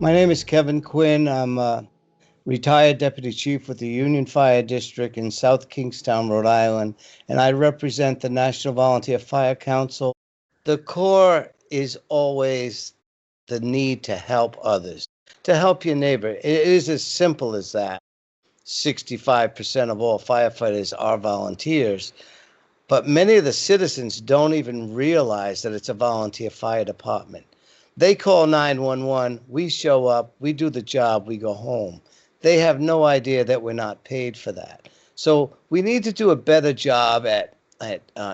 My name is Kevin Quinn. I'm a retired deputy chief with the Union Fire District in South Kingstown, Rhode Island, and I represent the National Volunteer Fire Council. The core is always the need to help others, to help your neighbor. It is as simple as that. 65% of all firefighters are volunteers, but many of the citizens don't even realize that it's a volunteer fire department. They call 911, we show up, we do the job, we go home. They have no idea that we're not paid for that. So we need to do a better job at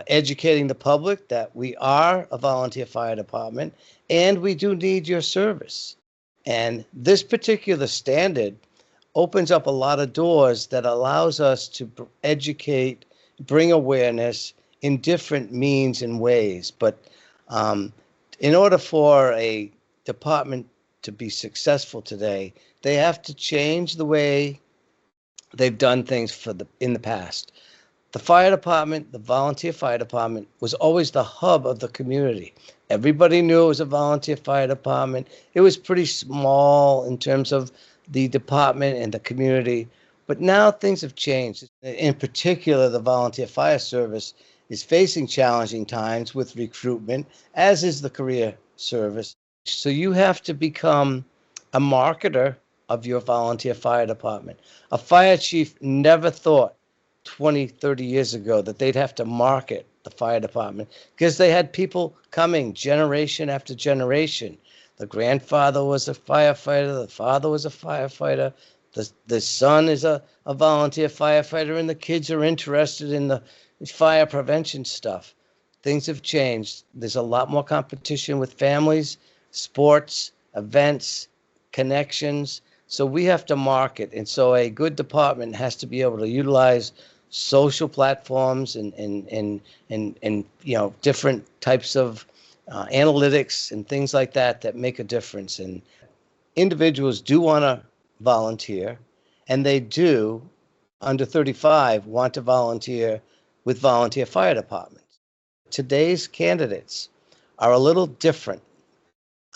educating the public that we are a volunteer fire department and we do need your service. And this particular standard opens up a lot of doors that allows us to educate, bring awareness in different means and ways. But in order for a department to be successful today, they have to change the way they've done things in the past. The fire department, the volunteer fire department, was always the hub of the community. Everybody knew it was a volunteer fire department. It was pretty small in terms of the department and the community. But now things have changed. In particular, the volunteer fire service is facing challenging times with recruitment, as is the career service. So you have to become a marketer of your volunteer fire department. A fire chief never thought 20, 30 years ago that they'd have to market the fire department because they had people coming generation after generation. The grandfather was a firefighter, the father was a firefighter, the son is a volunteer firefighter, and the kids are interested in the fire prevention stuff. Things have changed. There's a lot more competition with families, sports, events, connections. So we have to market. And so a good department has to be able to utilize social platforms and different types of analytics and things like that make a difference. And individuals do want to volunteer, and they do, under 35, want to volunteer with volunteer fire departments. Today's candidates are a little different.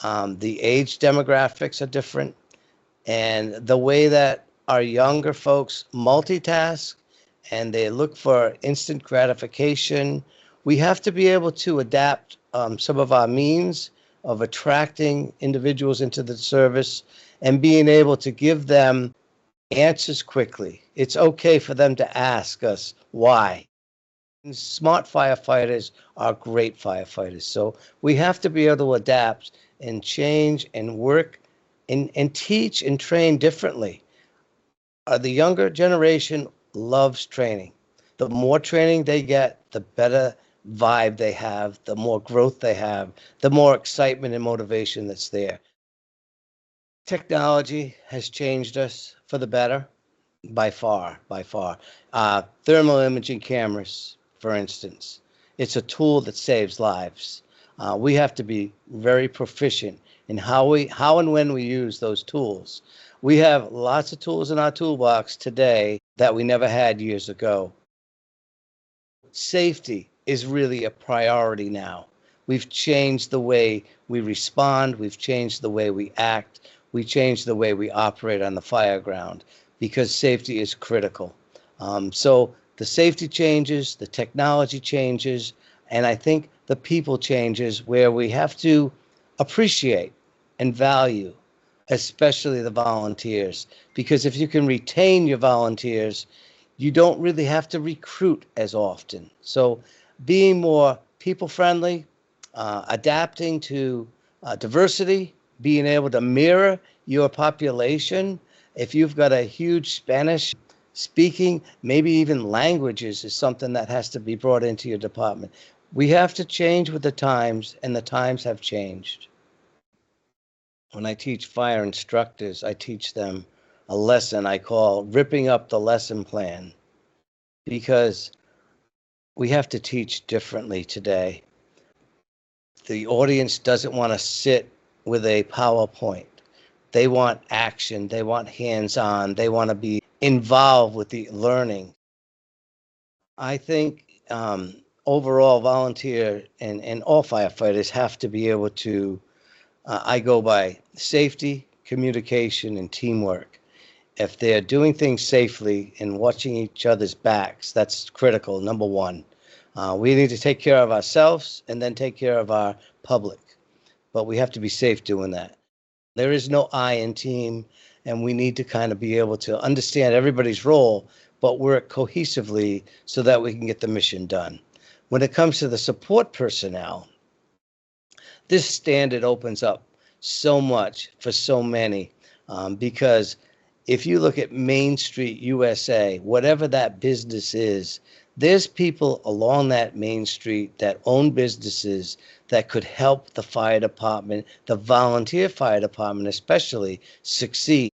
The age demographics are different, and the way that our younger folks multitask and they look for instant gratification, we have to be able to adapt some of our means of attracting individuals into the service and being able to give them answers quickly. It's okay for them to ask us why. And smart firefighters are great firefighters. So we have to be able to adapt and change and work and teach and train differently. The younger generation loves training. The more training they get, the better vibe they have, the more growth they have, the more excitement and motivation that's there. Technology has changed us for the better, by far, by far. Thermal imaging cameras, for instance, it's a tool that saves lives. We have to be very proficient in how and when we use those tools. We have lots of tools in our toolbox today that we never had years ago. Safety is really a priority now. We've changed the way we respond, we've changed the way we act, we changed the way we operate on the fire ground because safety is critical. So the safety changes, the technology changes, and I think the people changes where we have to appreciate and value, especially the volunteers. Because if you can retain your volunteers, you don't really have to recruit as often. So being more people-friendly, adapting to diversity, being able to mirror your population. If you've got a huge Spanish speaking, maybe even languages is something that has to be brought into your department. We have to change with the times, and the times have changed. When I teach fire instructors, I teach them a lesson I call ripping up the lesson plan, because we have to teach differently today. The audience doesn't want to sit with a PowerPoint. They want action, they want hands-on, they want to be involved with the learning. I think overall volunteer and all firefighters have to be able to, I go by safety, communication and teamwork. If they're doing things safely and watching each other's backs, that's critical, number one. We need to take care of ourselves and then take care of our public, but we have to be safe doing that. There is no I in team, and we need to kind of be able to understand everybody's role, but work cohesively so that we can get the mission done. When it comes to the support personnel, this standard opens up so much for so many, because if you look at Main Street USA, whatever that business is, there's people along that Main Street that own businesses that could help the fire department, the volunteer fire department especially, succeed.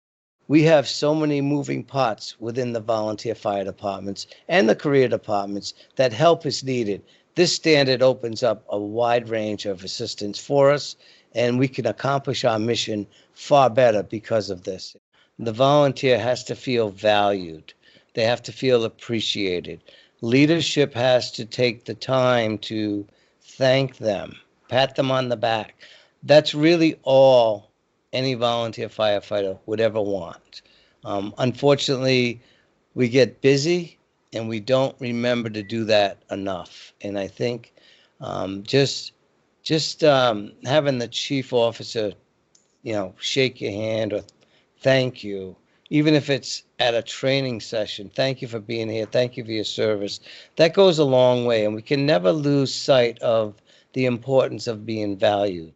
We have so many moving parts within the volunteer fire departments and the career departments that help is needed. This standard opens up a wide range of assistance for us, and we can accomplish our mission far better because of this. The volunteer has to feel valued. They have to feel appreciated. Leadership has to take the time to thank them, pat them on the back. That's really all any volunteer firefighter would ever want. Unfortunately, we get busy and we don't remember to do that enough. And I think just having the chief officer, shake your hand or thank you, even if it's at a training session, thank you for being here, thank you for your service. That goes a long way, and we can never lose sight of the importance of being valued.